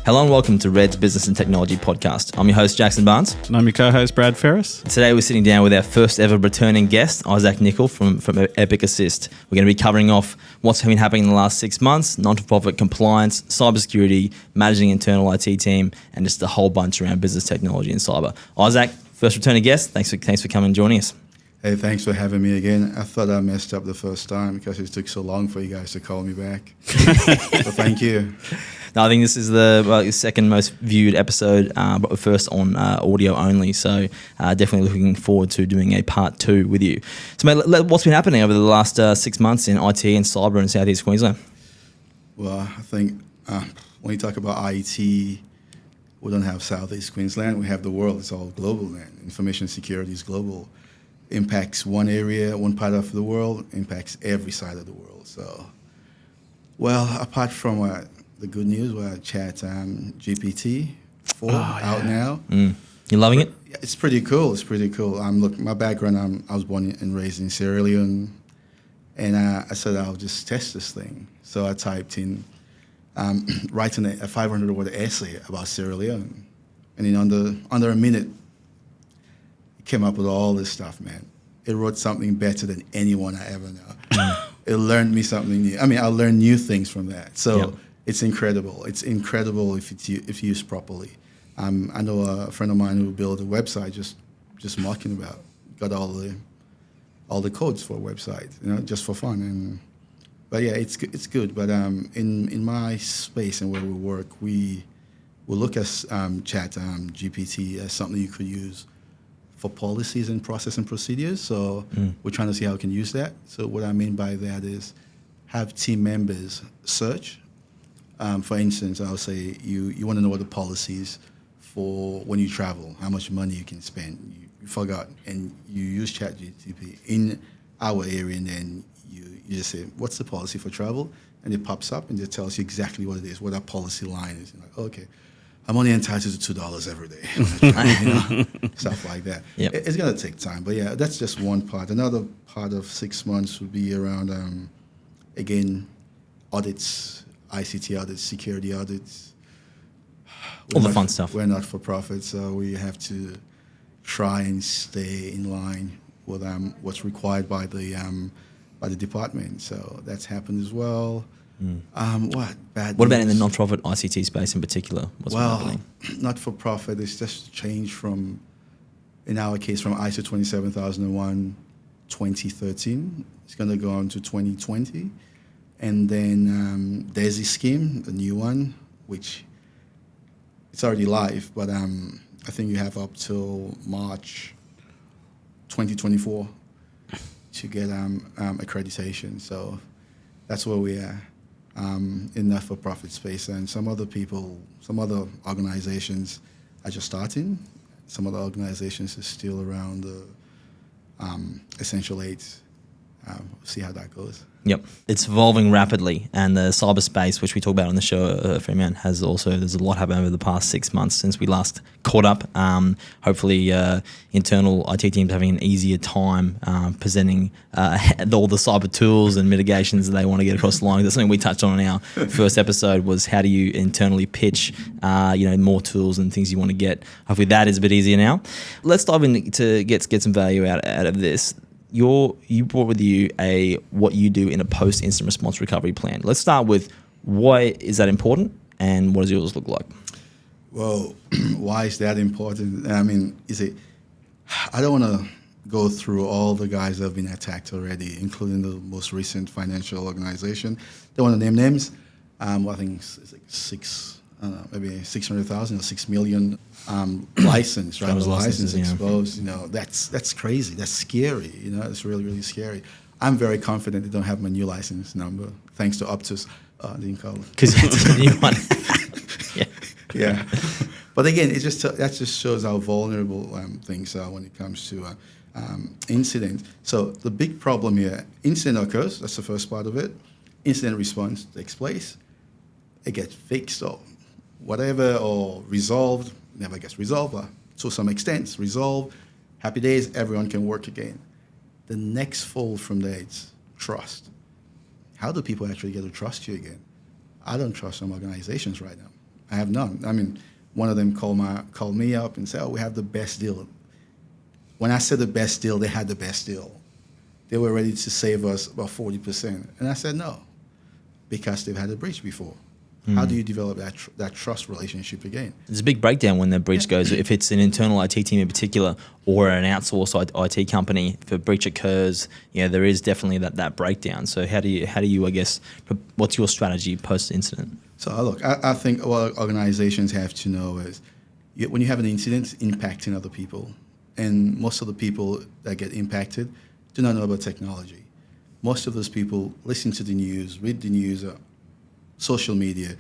Hello and welcome to Red's Business and Technology Podcast. I'm your host, Jackson Barnes. And I'm your co-host, Brad Ferris. Today we're sitting down with our first ever returning guest, Nicol from Epic Assist. We're going to be covering off what's been happening in the last 6 months, non-for-profit compliance, cybersecurity, managing internal IT team, and just a whole bunch around business technology and cyber. Isaac, first returning guest, thanks for coming and joining us. Hey, thanks for having me again. I thought I messed up the first time because it took so long for you guys to call me back. So thank you. No, I think this is the second most viewed episode, but first on audio only. So definitely looking forward to doing a part 2 with you. So mate, what's been happening over the last 6 months in IT and cyber in Southeast Queensland? Well, I think when you talk about IT, we don't have Southeast Queensland. We have the world. It's all global, man. Information security is global. Impacts one area, one part of the world, impacts every side of the world. So, well, apart from the good news, we're at ChatGPT 4 out now. You loving it? It's pretty cool. It's pretty cool. Look, my background, I was born and raised in Sierra Leone, and I said I'll just test this thing. So I typed in writing a 500-word essay about Sierra Leone, and in under a minute, came up with all this stuff, man. It wrote something better than anyone I ever know. It learned me something new. I mean, I learned new things from that. So It's incredible. It's incredible if used properly. I know a friend of mine who built a website just mocking about, got all the codes for a website, just for fun. But yeah, it's good. But in my space and where we work, we look at ChatGPT as something you could use for policies and process and procedures. So we're trying to see how we can use that. So what I mean by that is have team members search. For instance, I'll say you want to know what the policies for when you travel, how much money you can spend. You forgot, and you use ChatGPT in our area, and then you just say, what's the policy for travel? And it pops up and it tells you exactly what it is, what our policy line is. You're like, okay, I'm only entitled to $2 every day. Stuff like that. Yep. It's going to take time, but yeah, that's just one part. Another part of 6 months would be around, again, audits, ICT audits, security audits. All the fun stuff. We're not for profit, so we have to try and stay in line with what's required by the department. So that's happened as well. What about in the non-profit ICT space in particular? What's been happening? Not for profit. It's just changed from, in our case, from ISO 27001 2013. It's going to go on to 2020. And then DESI Scheme, the new one, which it's already live, but I think you have up till March 2024 to get accreditation. So that's where we are in not-for-profit space. And some other organizations are just starting. Some other organizations are still around the Essential 8. See how that goes. Yep. It's evolving rapidly, and the cyberspace, which we talk about on the show, Freeman, there's a lot happened over the past 6 months since we last caught up. Hopefully, internal IT teams having an easier time presenting all the cyber tools and mitigations that they want to get across the line. That's something we touched on in our first episode, was how do you internally pitch more tools and things you want to get. Hopefully that is a bit easier now. Let's dive in to get some value out of this. You brought with you what you do in a post-incident response recovery plan. Let's start with, why is that important, and what does yours look like? Well, why is that important? I mean, I don't want to go through all the guys that have been attacked already, including the most recent financial organization. Don't want to name names. I think it's like maybe 600,000 or 6 million license, right? License exposed. That's crazy. That's scary. It's really, really scary. I'm very confident they don't have my new license number, thanks to Optus, Nicol. Because it's a new one. Yeah. But again, that just shows how vulnerable things are when it comes to incident. So the big problem here, incident occurs. That's the first part of it. incident response takes place, it gets fixed or whatever, or resolved, never gets resolved, but to some extent it's resolved, happy days, everyone can work again. The next fold from there is trust. How do people actually get to trust you again? I don't trust some organizations right now. I have none. I mean, one of them called me up and said, oh, we have the best deal. When I said the best deal, they had the best deal. They were ready to save us about 40%. And I said no, because they've had a breach before. How do you develop that trust relationship again? There's a big breakdown when the breach goes. If it's an internal IT team in particular or an outsourced IT company, if a breach occurs, there is definitely that breakdown. So how do you, I guess, what's your strategy post-incident? So look, I think what organizations have to know is when you have an incident, it's impacting other people. And most of the people that get impacted do not know about technology. Most of those people listen to the news, read the news, social media,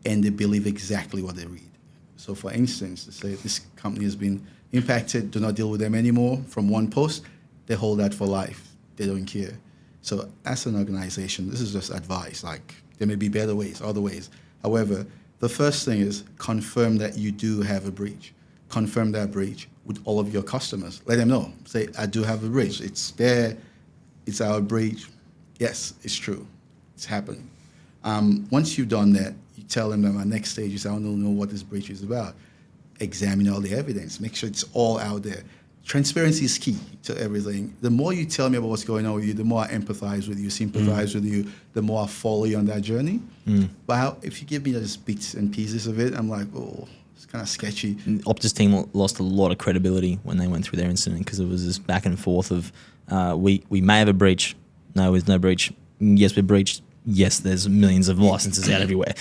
and they believe exactly what they read. So for instance, to say this company has been impacted, do not deal with them anymore, from one post, they hold that for life. They don't care. So as an organization, this is just advice. Like, there may be better ways, other ways. However, the first thing is confirm that you do have a breach. Confirm that breach with all of your customers. Let them know. Say, I do have a breach. It's there. It's our breach. Yes, it's true. It's happened. Once you've done that, you tell them that my next stage is I don't know what this breach is about. Examine all the evidence. Make sure it's all out there. Transparency is key to everything. The more you tell me about what's going on with you, the more I empathize with you, sympathize with you, the more I follow you on that journey. But if you give me just bits and pieces of it, I'm like, oh, it's kind of sketchy. Optus team lost a lot of credibility when they went through their incident because it was this back and forth of we may have a breach. No, there's no breach. Yes, we breached. Yes, there's millions of licenses out everywhere,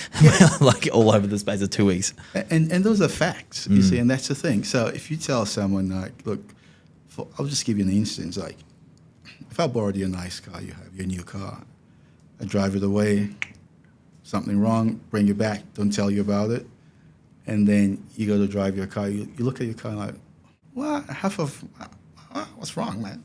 like all over the space of 2 weeks. And those are facts, you see, and that's the thing. So if you tell someone, like, look, I'll just give you an instance. Like, if I borrowed your nice car, you have your new car, I drive it away, something wrong, bring it back, don't tell you about it, and then you go to drive your car, you look at your car and like, what? What's wrong, man?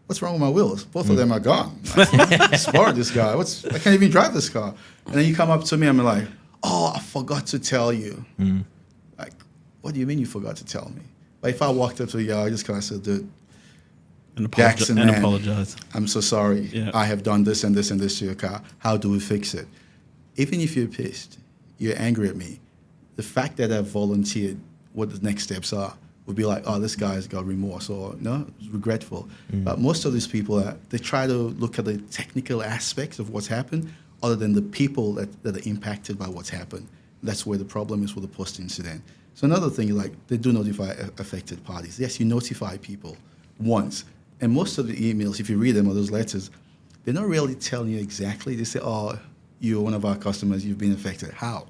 What's wrong with my wheels? Both of them are gone. I borrowed this car. I can't even drive this car. And then you come up to me and I'm like, oh, I forgot to tell you. Like, what do you mean you forgot to tell me? Like, if I walked up to you, I just kind of said, dude, Jackson, man, apologize. I'm so sorry. Yeah. I have done this and this and this to your car. How do we fix it? Even if you're pissed, you're angry at me, the fact that I've volunteered what the next steps are would be like, oh, this guy's got remorse or no, regretful. But most of these people, they try to look at the technical aspects of what's happened other than the people that are impacted by what's happened. That's where the problem is with the post-incident. So another thing is, like, they do notify affected parties. Yes, you notify people once. And most of the emails, if you read them or those letters, they're not really telling you exactly. They say, oh, you're one of our customers, you've been affected. How?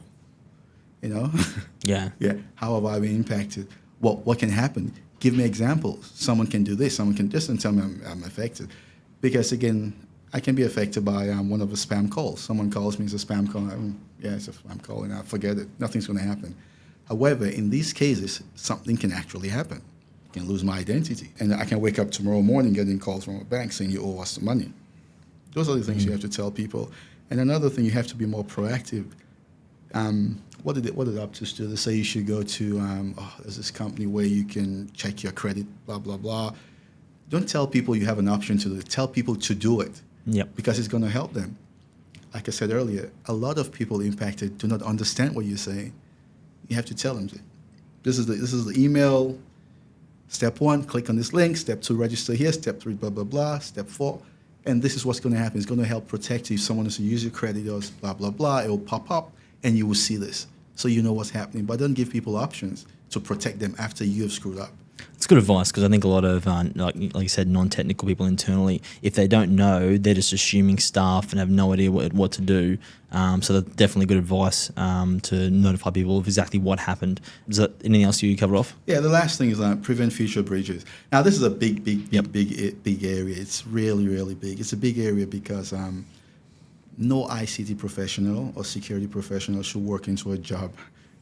You know? Yeah. Yeah. How have I been impacted? What can happen? Give me examples. Someone can do this. Someone can just and tell me I'm affected. Because, again, I can be affected by one of the spam calls. Someone calls me, it's a spam call. Yeah, it's a spam call, and I forget it. Nothing's going to happen. However, in these cases, something can actually happen. I can lose my identity. And I can wake up tomorrow morning getting calls from a bank saying you owe us the money. Those are the things you have to tell people. And another thing, you have to be more proactive. What did Optus do? They say you should go to, there's this company where you can check your credit, blah, blah, blah. Don't tell people you have an option to do it. Tell people to do it. Yep. Because it's going to help them. Like I said earlier, a lot of people impacted do not understand what you're saying. You have to tell them, this is the email. Step 1, click on this link. Step 2, register here. Step 3, blah, blah, blah. Step 4, and this is what's going to happen. It's going to help protect you. If someone wants to use your credit or blah, blah, blah, it will pop up and you will see this. So you know what's happening. But don't give people options to protect them after you have screwed up. It's good advice because I think a lot of, like you said, non-technical people internally, if they don't know, they're just assuming stuff and have no idea what to do. So that's definitely good advice to notify people of exactly what happened. Is there anything else you cover off? Yeah, the last thing is prevent future breaches. Now, this is a big area. It's really, really big. It's a big area because no ICT professional or security professional should work into a job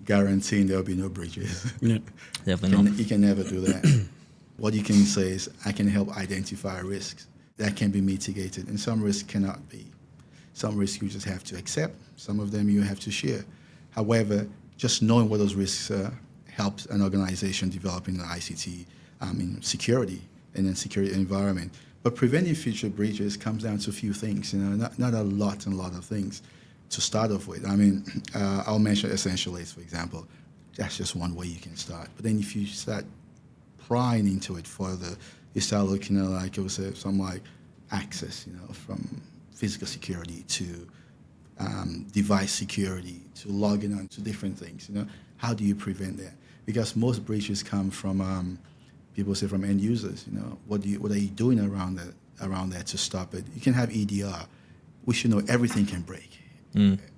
guaranteeing there will be no breaches. Yeah, definitely not. You can never do that. What you can say is, I can help identify risks that can be mitigated, and some risks cannot be. Some risks you just have to accept. Some of them you have to share. However, just knowing what those risks are helps an organization develop in the ICT in security and then security environment. But preventing future breaches comes down to a few things, not a lot of things to start off with. I mean, I'll mention essential aids, for example. That's just one way you can start. But then if you start prying into it further, you start looking at, like I would say, something like access, from physical security to device security to logging on to different things. How do you prevent that? Because most breaches come from people say from end users. What are you doing around that to stop it? You can have EDR. We should know everything can break.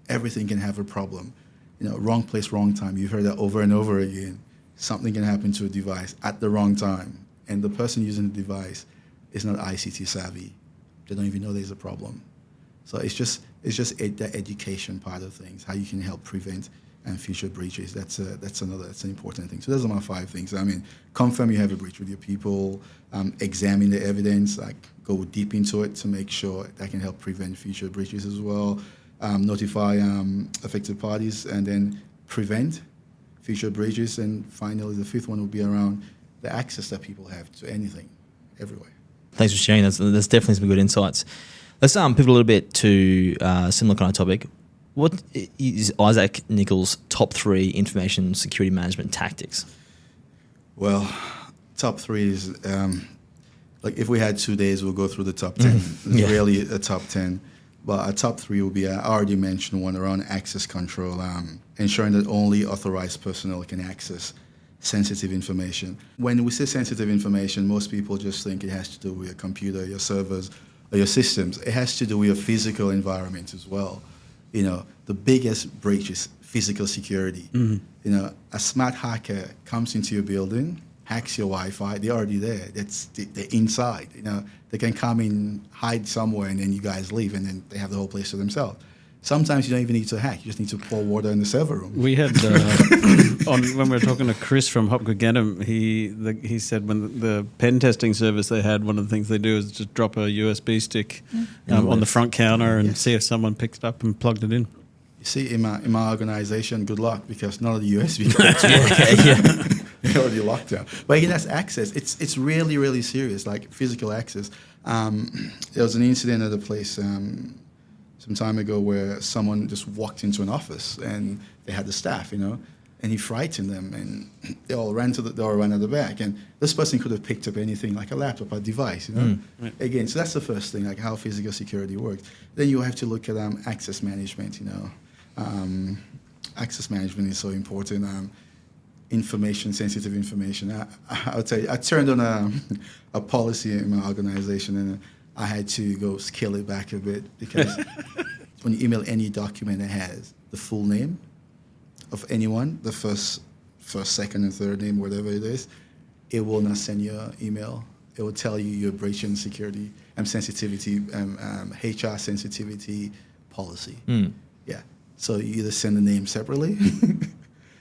Everything can have a problem. Wrong place, wrong time. You've heard that over and over again. Something can happen to a device at the wrong time, and the person using the device is not ICT savvy. They don't even know there's a problem. So it's just the education part of things, how you can help prevent and future breaches. That's an important thing. So those are my 5 things. I mean, confirm you have a breach with your people, examine the evidence, like go deep into it to make sure that can help prevent future breaches as well. Notify affected parties, and then prevent future breaches. And finally, the 5th one would be around the access that people have to anything, everywhere. Thanks for sharing. That's definitely some good insights. Let's pivot a little bit to a similar kind of topic. What is Isaac Nicol's top 3 information security management tactics? Well, top 3 is, like if we had 2 days, we'll go through the top 10. It's really a top 10. But our top 3 will be, I already mentioned one around access control, ensuring that only authorized personnel can access sensitive information. When we say sensitive information, most people just think it has to do with your computer, your servers, or your systems. It has to do with your physical environment as well. The biggest breach is physical security. A smart hacker comes into your building, hacks your Wi-Fi, they're already there. They're inside. They can come in, hide somewhere, and then you guys leave, and then they have the whole place to themselves. Sometimes you don't even need to hack. You just need to pour water in the server room. We had, when we were talking to Chris from Hopgood, he said when the pen testing service they had, one of the things they do is just drop a USB stick on the front counter and see if someone picked it up and plugged it in. You see, in my organization, good luck, because none of the USB ports work. They're already locked down. But again, that's access. It's really, really serious, like physical access. There was an incident at a place some time ago where someone just walked into an office and they had the staff, and he frightened them, and they all ran to the door, ran at the back, and this person could have picked up anything like a laptop, a device, Right. Again, so that's the first thing, like how physical security works. Then you have to look at access management. Access management is so important. Sensitive information. I'll tell you, I turned on a policy in my organization, and I had to go scale it back a bit, because when you email any document that has the full name of anyone, the first, second, and third name, whatever it is, it will not send you an email. It will tell you you're breaching security and sensitivity, HR sensitivity policy. Yeah. So you either send the name separately.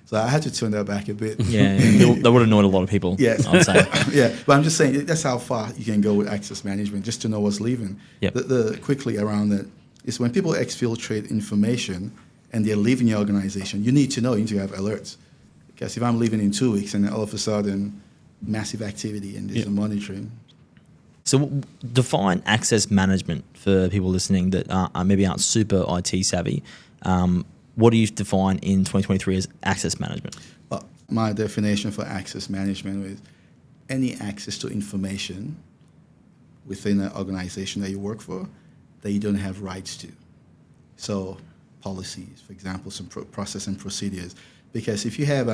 So I had to turn that back a bit. Yeah, that would annoy a lot of people. Yes. I'd say. Yeah, but I'm just saying that's how far you can go with access management, just to know what's leaving. Yep. The quickly around that is when people exfiltrate information and they're leaving your organization, you need to know, you need to have alerts. Because if I'm leaving in 2 weeks and then all of a sudden massive activity and there's no monitoring. So define access management for people listening that maybe aren't super IT savvy. What do you define in 2023 as access management? Well, my definition for access management is any access to information within an organization that you work for that you don't have rights to. So policies, for example, some process and procedures. Because if you have,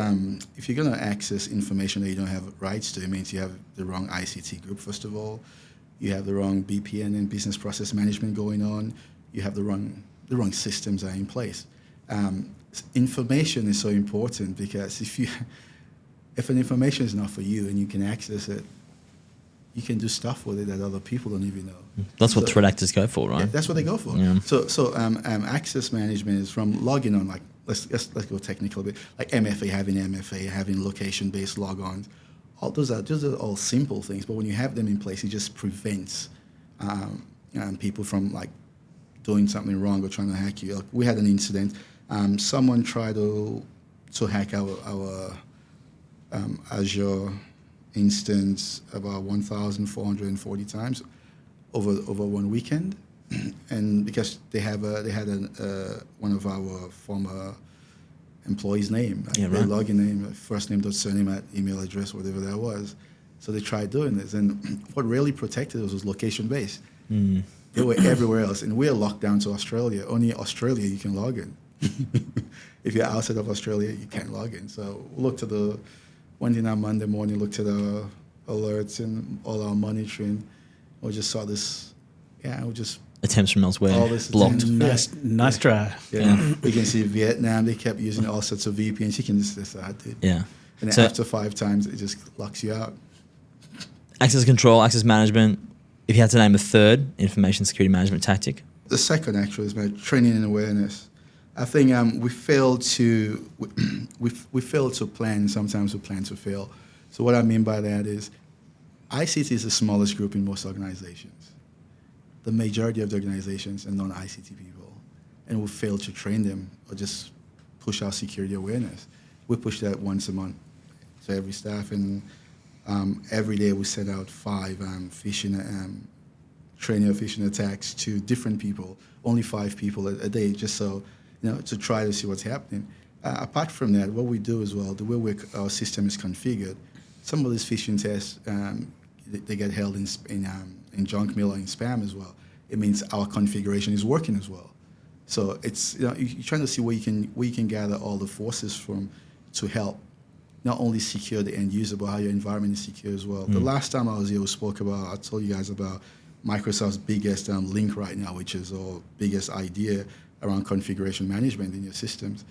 if you're going to access information that you don't have rights to, it means you have the wrong ICT group, first of all. You have the wrong BPN and business process management going on. You have the wrong systems are in place. Information is so important, because if an information is not for you and you can access it, you can do stuff with it that other people don't even know. That's what threat actors go for, right? Yeah, that's what they go for. Yeah. So access management is from logging on, like let's go technical a bit, like having location-based logons. All those are all simple things, but when you have them in place, it just prevents people from like doing something wrong or trying to hack you. Like, we had an incident. Someone tried to hack our Azure instance about 1,440 times over one weekend, and because they had one of our former employees' name, like their login name, first name, surname, at email address, whatever that was. So they tried doing this, and what really protected us was location based. They were everywhere else, and we're locked down to Australia. Only Australia you can log in. If you're outside of Australia, you can't log in. So we looked at went in on Monday morning, looked at our alerts and all our monitoring. We just saw this. Yeah, we just attempts from elsewhere all this blocked. Nice try. Yeah. We can see Vietnam. They kept using all sorts of VPNs. You can just decide to. Yeah. And then So- after 5 times, it just locks you out. Access control, access management. If you had to name a third information security management tactic, The second actually is my training and awareness. I think we fail to we fail to plan. Sometimes we plan to fail. So what I mean by that is, ICT is the smallest group in most organizations. The majority of the organizations are non-ICT people, and we fail to train them or just push our security awareness. We push that once a month to every staff, and every day we send out 5 phishing training of phishing attacks to different people, only 5 people a day, just so, to try to see what's happening. Apart from that, what we do as well, the way our system is configured, some of these phishing tests, they get held in junk mail or in spam as well. It means our configuration is working as well. So it's, you're trying to see where you can gather all the forces from to help not only secure the end user, but how your environment is secure as well. The last time I was here, I told you guys about Microsoft's biggest link right now, which is our biggest idea around configuration management in your systems.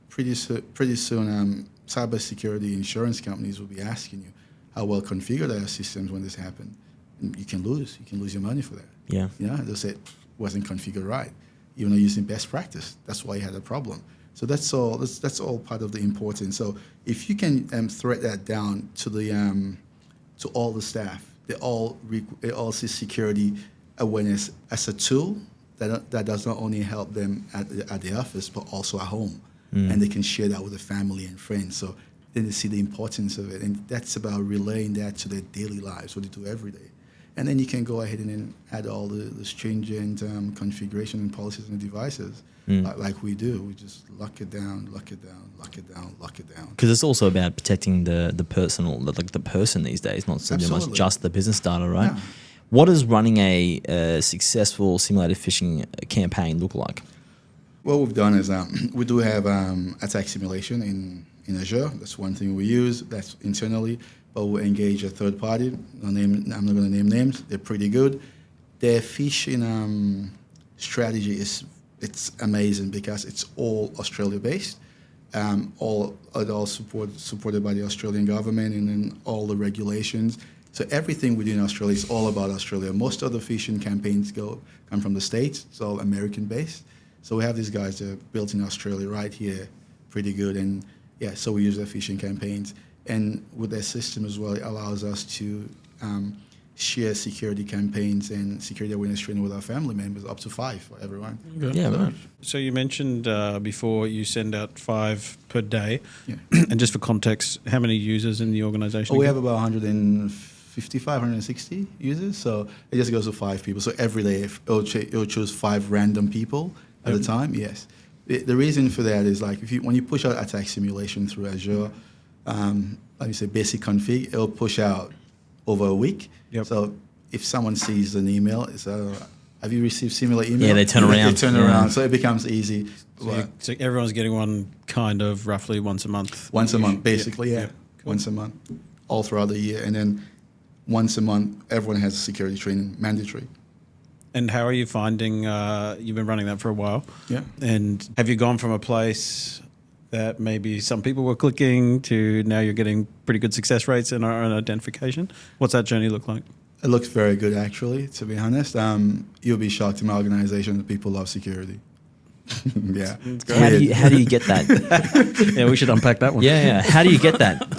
Pretty soon, cybersecurity insurance companies will be asking you how well configured are your systems when this happens. And you can lose your money for that. yeah. They'll say it wasn't configured right, even though using best practice. That's why you had a problem. So that's all part of the importance. So if you can thread that down to all the staff, they all see security awareness as a tool that does not only help them at the office, but also at home. And they can share that with their family and friends. So then they see the importance of it. And that's about relaying that to their daily lives, what they do every day. And then you can go ahead and then add all the stringent configuration and policies and devices like we do. We just lock it down. Because it's also about protecting the personal, the person these days, not so much Absolutely. just the business data, right? Yeah. What does running a successful simulated phishing campaign look like? What we've done is we do have attack simulation in Azure. That's one thing we use. That's internally. But we'll engage a third party. I'm not going to name names. They're pretty good. Their phishing strategy it's amazing because it's all Australia based. All supported by the Australian government and then all the regulations. So everything we do in Australia is all about Australia. Most of the phishing campaigns come from the States. It's all American based. So we have these guys that are built in Australia right here, pretty good. And yeah, so we use their phishing campaigns. And with their system as well, it allows us to share security campaigns and security awareness training with our family members, up to 5 for everyone. Okay. Yeah, right. So you mentioned before you send out 5 per day. Yeah. And just for context, how many users in the organisation? We have about 155, 160 users. So it just goes to 5 people. So every day it'll choose 5 random people at a time. Yes. The reason for that is like when you push out attack simulation through Azure, like you say, basic config, it'll push out over a week. Yep. So if someone sees an email, it's have you received similar email? Yeah, they turn around. They turn around, so it becomes easy. So everyone's getting one kind of roughly once a month? Once a month, basically, yeah. Cool. Once a month, all throughout the year. And then once a month, everyone has security training, mandatory. And how are you finding, you've been running that for a while. Yeah. And have you gone from a place that maybe some people were clicking to now you're getting pretty good success rates in our own identification? What's that journey look like? It looks very good, actually, to be honest. You'll be shocked in my organization that people love security. Yeah. How do you get that? Yeah, we should unpack that one. Yeah. How do you get that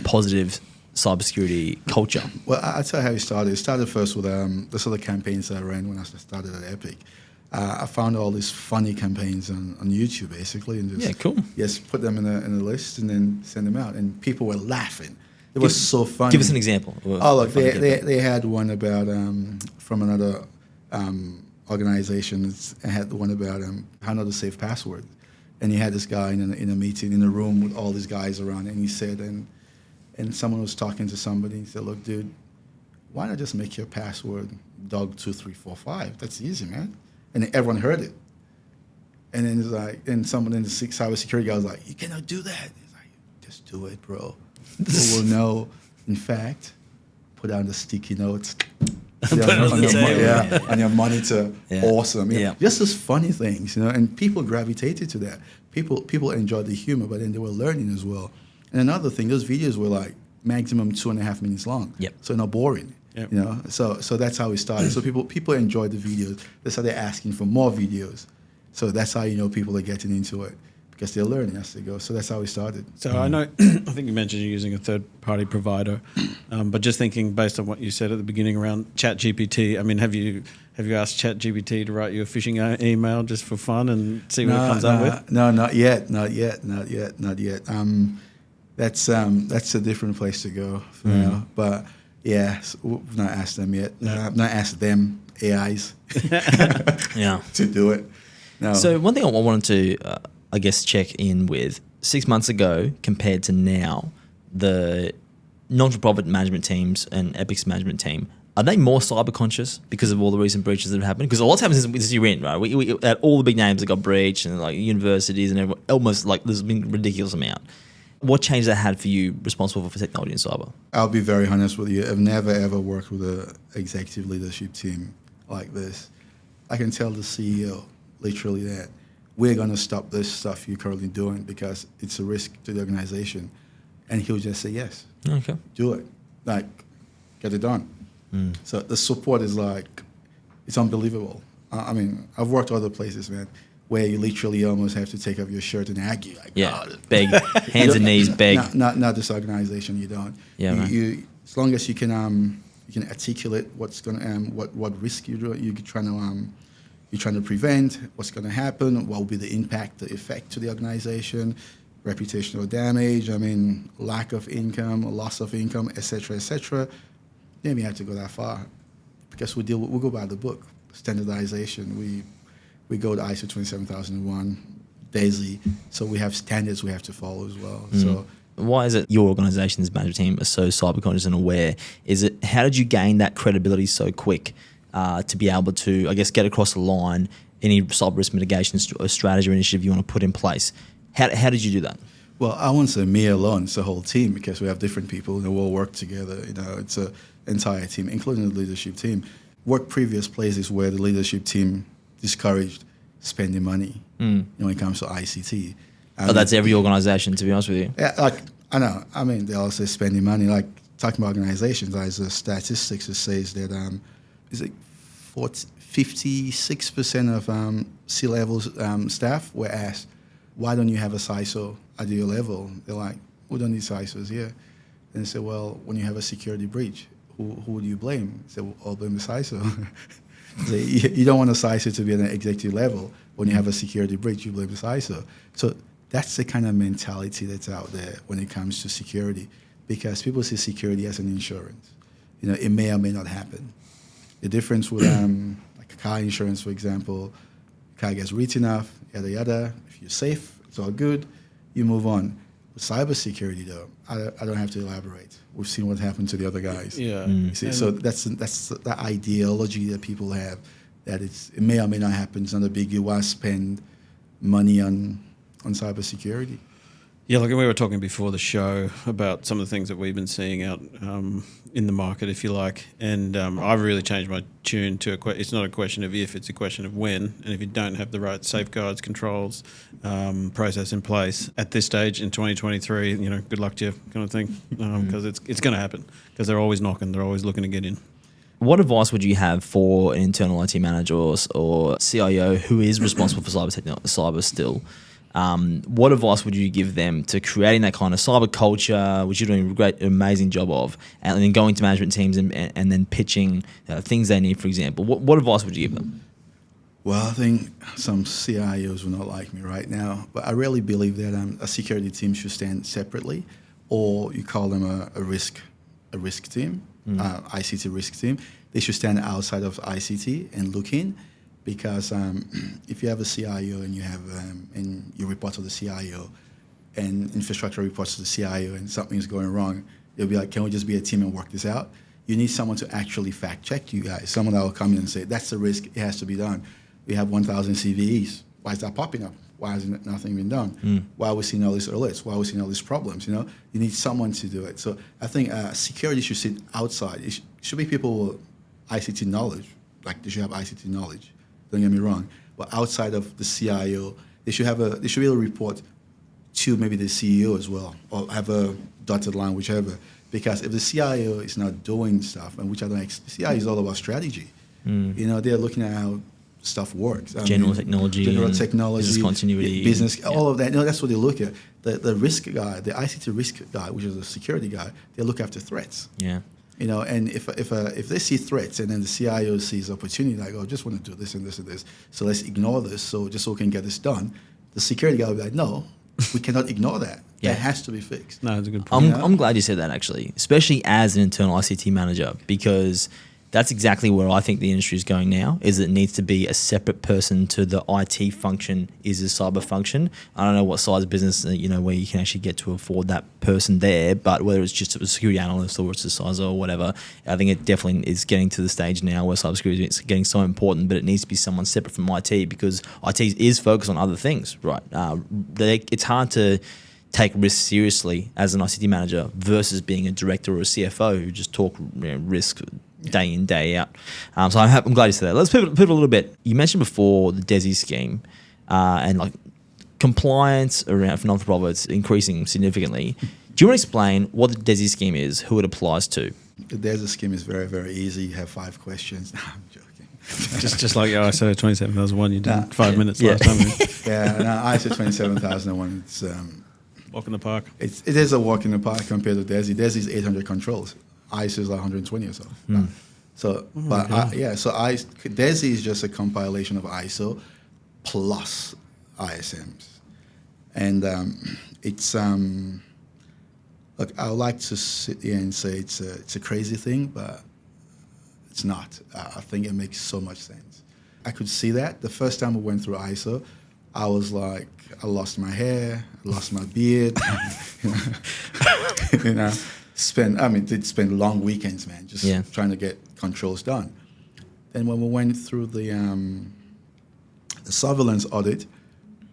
positive cybersecurity culture? Well, I'll tell you how it started. It started first with the sort of campaigns that I ran when I started at Epic. I found all these funny campaigns on YouTube, basically, and just put them in a list and then send them out. And people were laughing. It was so funny. Give us an example. Look, they had one about from another organization. It had one about how not to save passwords. And he had this guy in a meeting in a room with all these guys around, and he said, and someone was talking to somebody. He said, "Look, dude, why not just make your password dog2345? That's easy, man." And then everyone heard it. And then it's like, and someone in the cybersecurity guy was like, "You cannot do that." He's like, "Just do it, bro. People will know. In fact, put down the sticky notes." On your monitor. Yeah. Awesome. Yeah. Just those funny things, and people gravitated to that. People enjoyed the humor, but then they were learning as well. And another thing, those videos were like maximum 2.5 minutes long. Yep. So not boring. Yep. So that's how we started. So people enjoyed the videos. That's how they're asking for more videos. So that's how people are getting into it, because they're learning as they go. So that's how we started. So I know, I think you mentioned you're using a third-party provider, but just thinking based on what you said at the beginning around ChatGPT, I mean, have you asked ChatGPT to write you a phishing email just for fun and see what it comes up with? No, not yet. That's a different place to go for now. But yeah, we've not asked them yet. I've not asked them AIs to do it. No. So one thing I wanted to check in with 6 months ago compared to now, the non-for-profit management teams and Epic's management team, are they more cyber conscious because of all the recent breaches that have happened? Because a lot's happened since you went, right? We had all the big names that got breached and like universities and everyone, almost like there's been a ridiculous amount. What change that had for you responsible for technology and cyber? I'll be very honest with you. I've never ever worked with an executive leadership team like this. I can tell the CEO literally that we're going to stop this stuff you're currently doing because it's a risk to the organization. And he'll just say, yes, okay, do it. Like, get it done. So the support is like, it's unbelievable. I mean, I've worked other places, man, where you literally almost have to take off your shirt and argue. Like, beg, hands and knees, beg. Not this organization, you don't. Yeah, you as long as you can articulate what's going to, what risk you're trying to prevent, what's going to happen, what will be the impact, the effect to the organization, reputational damage, lack of income, loss of income, etc., etc. Then we have to go that far, because we go by the book, standardization. We go to ISO 27001, DESI, so we have standards we have to follow as well. So why is it your organization's management team are so cyber conscious and aware? How did you gain that credibility so quick to be able to, I guess, get across the line any cyber risk mitigation strategy or initiative you want to put in place? How did you do that? Well, I won't say me alone. It's a whole team, because we have different people and we all work together. It's an entire team, including the leadership team. Worked previous places where the leadership team discouraged spending money when it comes to ICT. That's every organization, to be honest with you. Yeah, I know. they all say spending money. Like, talking about organizations, there's a statistics that says that 56% of C-level staff were asked, why don't you have a CISO at your level? They're like, we don't need CISOs here. And they say, well, when you have a security breach, who do you blame? They say, well, I'll blame the CISO. You don't want a CISO to be at an executive level. When you have a security breach, you blame the CISO. So that's the kind of mentality that's out there when it comes to security, because people see security as an insurance. It may or may not happen. The difference with like car insurance, for example, car gets written off, yada yada. If you're safe, it's all good. You move on. With cybersecurity, though, I don't have to elaborate. We've seen what happened to the other guys. Yeah. So that's the ideology that people have, that it may or may not happen. It's not a big deal. Why spend money on cybersecurity? Yeah, like we were talking before the show about some of the things that we've been seeing out in the market, if you like, and I've really changed my tune to it's not a question of if, it's a question of when, and if you don't have the right safeguards, controls, process in place at this stage in 2023, good luck to you, kind of thing, because it's going to happen, because they're always knocking, they're always looking to get in. What advice would you have for an internal IT manager or CIO who is responsible for cyber still? What advice would you give them to creating that kind of cyber culture, which you're doing a great, amazing job of, and then going to management teams and then pitching things they need, for example? What advice would you give them? Well, I think some CIOs will not like me right now, but I really believe that a security team should stand separately, or you call them a risk team, ICT risk team. They should stand outside of ICT and look in, because if you have a CIO and you report to the CIO, and infrastructure reports to the CIO, and something is going wrong, they'll be like, "Can we just be a team and work this out?" You need someone to actually fact check you guys. Someone that will come in and say, "That's the risk. It has to be done. We have 1,000 CVEs. Why is that popping up? Why hasn't nothing been done? Why are we seeing all these alerts? Why are we seeing all these problems?" You need someone to do it. So I think security should sit outside. It should be people with ICT knowledge. Like, they should have ICT knowledge. Don't get me wrong. But outside of the CIO, they should be able to report to maybe the CEO as well, or have a dotted line, whichever. Because if the CIO is not doing stuff, and which I don't, the CIO is all about strategy. They're looking at how stuff works. General technology, business continuity, business, all of that. That's what they look at. The risk guy, the ICT risk guy, which is a security guy, they look after threats. Yeah. And if they see threats and then the CIO sees opportunity, like, "Oh, I just want to do this and this and this, so let's ignore this, so just so we can get this done," the security guy will be like, "No, we cannot ignore that. Yeah. That has to be fixed." No, that's a good point. I'm glad you said that, actually, especially as an internal ICT manager, because that's exactly where I think the industry is going now, is it needs to be a separate person to the IT function is a cyber function. I don't know what size business, where you can actually get to afford that person there, but whether it's just a security analyst or it's a CISO or whatever, I think it definitely is getting to the stage now where cybersecurity is getting so important, but it needs to be someone separate from IT, because IT is focused on other things, right? It's hard to take risks seriously as an ICT manager versus being a director or a CFO who just talk risk day in, day out. So I'm glad you said that. Let's pivot a little bit. You mentioned before the DESI scheme and like compliance around for non-for-profits increasing significantly. Do you want to explain what the DESI scheme is, who it applies to? The DESI scheme is very, very easy. You have 5 questions. No, I'm joking. just like ISO 27001, you did 5 minutes last time. ISO 27001, it's walk in the park. It is a walk in the park compared to DESI. DESI is 800 controls. ISO is like 120 or so. DESI is just a compilation of ISO plus ISMs, and it's look, I would like to sit here and say it's a crazy thing, but it's not. I think it makes so much sense. I could see that the first time we went through ISO, I was like, I lost my hair, I lost my beard, did spend long weekends, man, just trying to get controls done. Then when we went through the surveillance audit,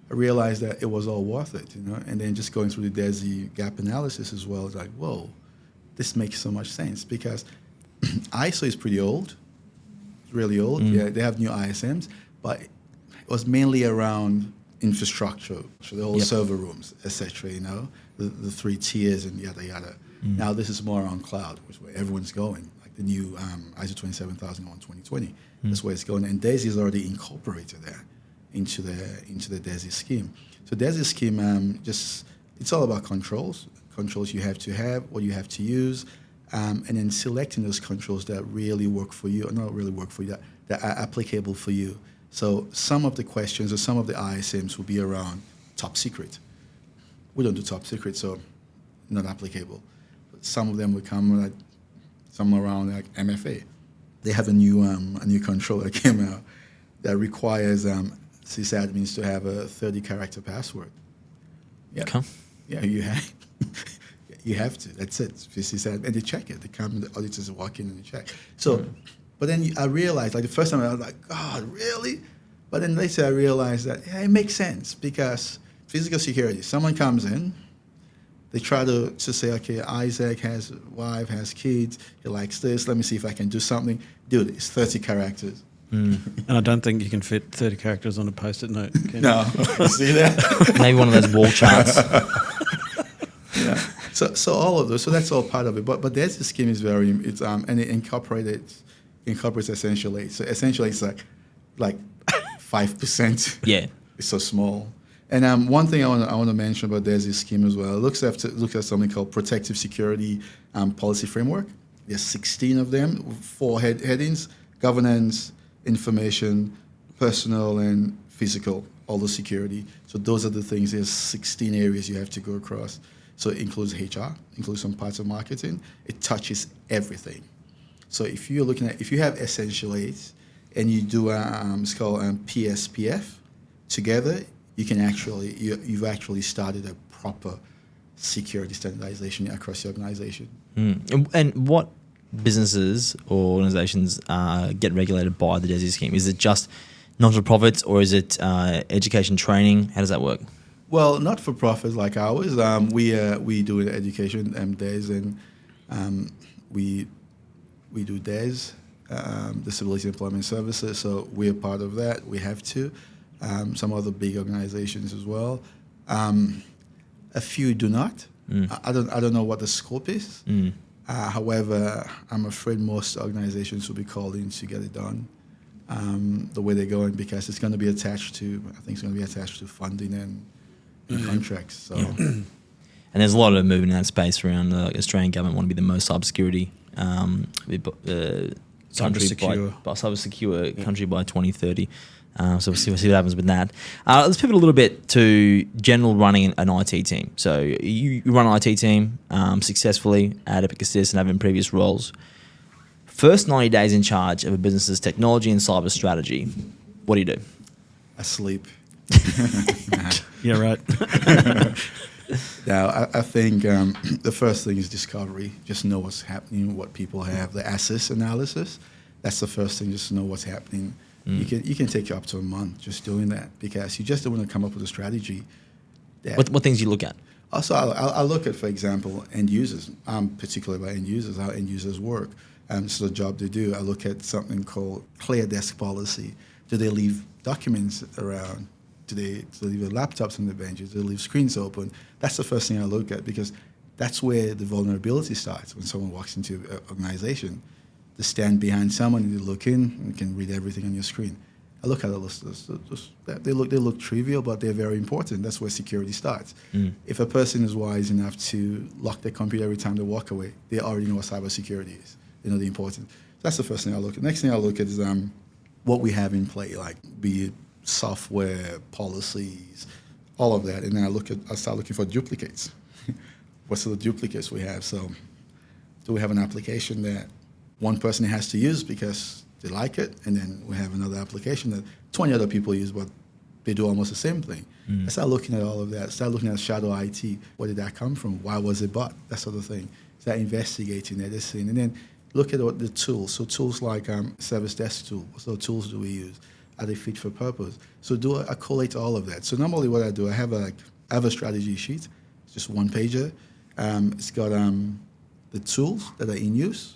I realized that it was all worth it, And then just going through the DESI gap analysis as well, it's like, whoa, this makes so much sense, because ISO is pretty old, really old. Yeah, they have new ISMs, but it was mainly around infrastructure, so the whole server rooms, etc. The 3 tiers and yada yada. Now this is more around cloud, which is where everyone's going, like the new ISO 27001 2020. That's where it's going, and DESI is already incorporated there into the DESI scheme. So DESI scheme it's all about controls you have to have, what you have to use, and then selecting those controls that really work for you, or not really work for you, that are applicable for you. So some of the questions or some of the ISMs will be around top secret. We don't do top secret, so not applicable. Some of them will come some around like MFA. They have a new control that came out that requires sysadmins to have a 30-character password. Yeah, okay. Yeah, you have to. That's it. Sysadmin, and they check it. They come, the auditors walk in and they check. So, but then I realized, like the first time I was like, God, really? But then later I realized that it makes sense, because physical security. Someone comes in. They try to say, okay, Isaac has a wife, has kids, he likes this, let me see if I can do something. Dude, it's 30 characters. And I don't think you can fit 30 characters on a Post-it note. No, see that? Maybe one of those wall charts. Yeah. So all of those, so that's all part of it. But DESI scheme is and it incorporates essentially. So essentially it's like 5%. Yeah. It's so small. And one thing I want to mention about DESI Scheme as well, it looks at something called Protective Security Policy Framework. There's 16 of them, 4 headings: governance, information, personal, and physical, all the security. So those are the things. There's 16 areas you have to go across. So it includes HR, includes some parts of marketing. It touches everything. So if you have Essential 8 and you do it's called PSPF together, you've actually started a proper security standardization across the organization. And what businesses or organizations get regulated by the DESI scheme? Is it just not-for-profits, or is it education training? How does that work? Well, not-for-profits like ours. We do education, DES, and we do DES, Disability Employment Services. So we're part of that. We have to. Some other big organizations as well. A few do not. I don't know what the scope is. However, I'm afraid most organizations will be called in to get it done the way they're going, because it's going to be attached to funding and contracts. So, and there's a lot of movement in that space around the Australian government want to be the most cybersecurity cybersecure country by 2030. So we'll see what happens with that. Let's pivot a little bit to general running an IT team. So you run an IT team successfully at Epic Assist and have in previous roles. First 90 days in charge of a business's technology and cyber strategy. What do you do? I sleep. Yeah, right. Now, I think the first thing is discovery. Just know what's happening, what people have, the assets analysis. That's the first thing, just to know what's happening. You can take you up to a month just doing that, because you just don't want to come up with a strategy. What things you look at? Also, I look at, for example, end users. I'm particular about end users, how end users work. It's the job they do. I look at something called clear desk policy. Do they leave documents around? Do they leave their laptops on the benches? Do they leave screens open? That's the first thing I look at, because that's where the vulnerability starts when someone walks into an organization. They stand behind someone, and they look in, and you can read everything on your screen. I look at all those. They look trivial, but they're very important. That's where security starts. If a person is wise enough to lock their computer every time they walk away, they already know what cybersecurity is. They know the importance. That's the first thing I look at. Next thing I look at is what we have in play, like be it software, policies, all of that. And then I start looking for duplicates. What's the duplicates we have? So do we have an application that one person has to use because they like it, and then we have another application that 20 other people use, but they do almost the same thing? I start looking at all of that. Start looking at shadow IT. Where did that come from? Why was it bought? That sort of thing. Start investigating that, this thing. And then look at the tools. So tools like service desk tool. What sort of tools do we use? Are they fit for purpose? So I collate all of that. So normally what I do, I have a strategy sheet. It's just one pager. It's got the tools that are in use.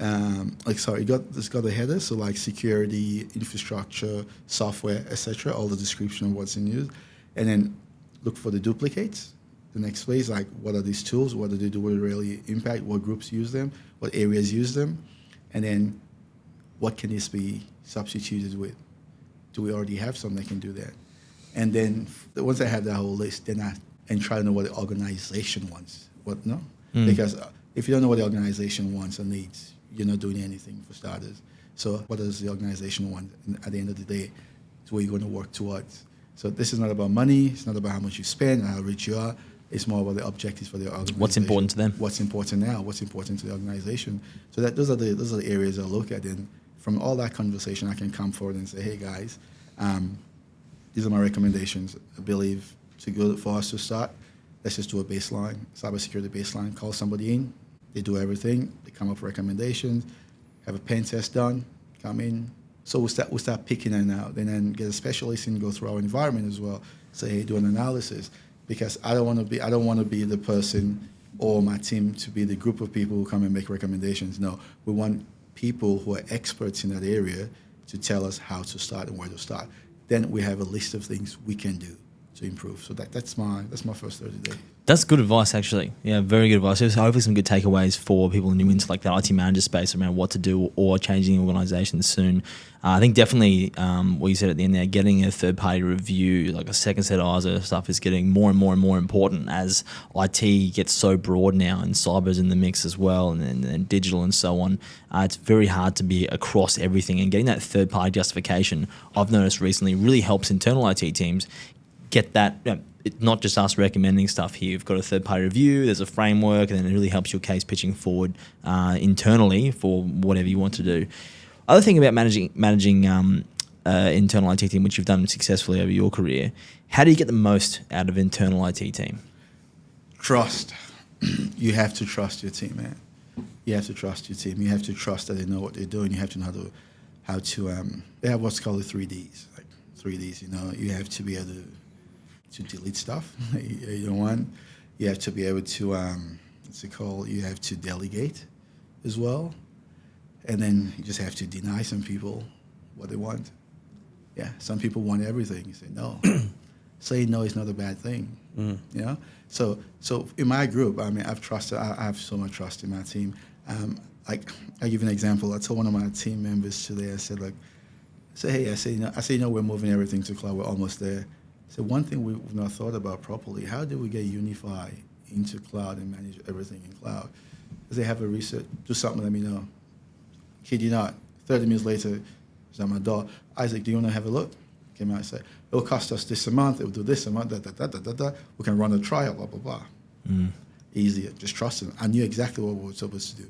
It's got a header, so like security, infrastructure, software, etc. All the description of what's in use, and then look for the duplicates. The next phase, like what are these tools? What do they do? What do they really impact? What groups use them? What areas use them? And then what can this be substituted with? Do we already have some that can do that? And then once I have that whole list, then I try to know what the organization wants. Because if you don't know what the organization wants or needs, you're not doing anything for starters. So what does the organization want? And at the end of the day, it's what you're going to work towards. So this is not about money. It's not about how much you spend or how rich you are. It's more about the objectives for the organization. What's important to them? What's important now? What's important to the organization? So those are the areas I look at. And from all that conversation, I can come forward and say, hey guys, these are my recommendations. I believe for us to start, let's just do a baseline, cybersecurity baseline. Call somebody in. They do everything. They come up with recommendations. Have a pen test done. Come in. So we start picking it out, and then get a specialist in, go through our environment as well. Say, hey, do an analysis, because I don't want to be the person or my team to be the group of people who come and make recommendations. No, we want people who are experts in that area to tell us how to start and where to start. Then we have a list of things we can do improve. So that's my first 30 days. That's good advice, actually. Yeah, very good advice. There's hopefully some good takeaways for people new into like that IT manager space around what to do or changing organisations soon. I think definitely what you said at the end there, getting a third-party review, like a second set of eyes and stuff, is getting more and more and more important as IT gets so broad now and cyber's in the mix as well, and digital and so on. It's very hard to be across everything, and getting that third-party justification, I've noticed recently, really helps internal IT teams get that. It's not just us recommending stuff here. You've got a third-party review, there's a framework, and then it really helps your case pitching forward internally for whatever you want to do. Other thing about managing internal IT team, which you've done successfully over your career, how do you get the most out of internal IT team? Trust. You have to trust your team, man. You have to trust your team. You have to trust that they know what they're doing. You have to know how to they have what's called the 3Ds. Like 3Ds, you have to be able to delete stuff you don't want. You have to be able to what's it called? You have to delegate as well. And then you just have to deny some people what they want. Yeah, some people want everything. You say no. Saying no is not a bad thing. So in my group, I mean, I have so much trust in my team. Like, I give you an example. I told one of my team members today, I said, we're moving everything to cloud. We're almost there. So one thing we've not thought about properly, how do we get Unify into cloud and manage everything in cloud? Because they have a research, do something, let me know. Kid you not, 30 minutes later, it's at my door. Isaac, do you want to have a look? Came out and said, it'll cost us this amount, it'll do this amount, we can run a trial, blah, blah, blah. Easier, just trust him. I knew exactly what we were supposed to do.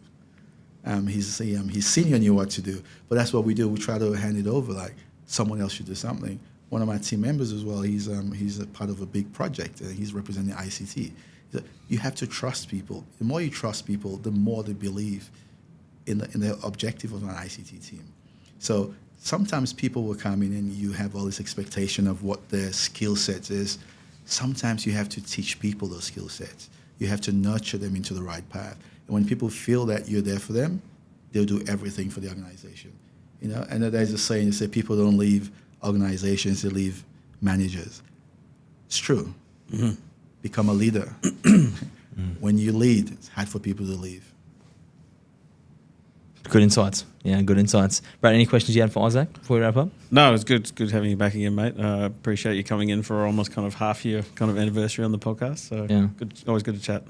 His senior knew what to do, but that's what we do. We try to hand it over like someone else should do something. One of my team members as well, he's a part of a big project. He's representing ICT. You have to trust people. The more you trust people, the more they believe in the objective of an ICT team. So sometimes people will come in and you have all this expectation of what their skill set is. Sometimes you have to teach people those skill sets. You have to nurture them into the right path. And when people feel that you're there for them, they'll do everything for the organization. And there's a saying, they say people don't leave organizations, they leave managers. It's true. Become a leader. When you lead, it's hard for people to leave. Good insights. Yeah, good insights. Brad, any questions you had for Isaac before we wrap up? No, it was good. It's good having you back again, mate. Appreciate you coming in for almost kind of half year kind of anniversary on the podcast. So good, always good to chat.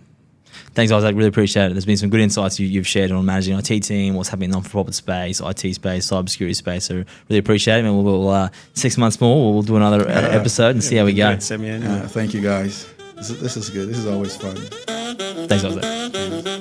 Thanks, Isaac. Really appreciate it. There's been some good insights you've shared on managing IT team, what's happening in non-for-profit space, IT space, cybersecurity space. So really appreciate it. And we'll 6 months more, we'll do another episode and see how we go. Thank you, guys. This is good. This is always fun. Thanks, Isaac.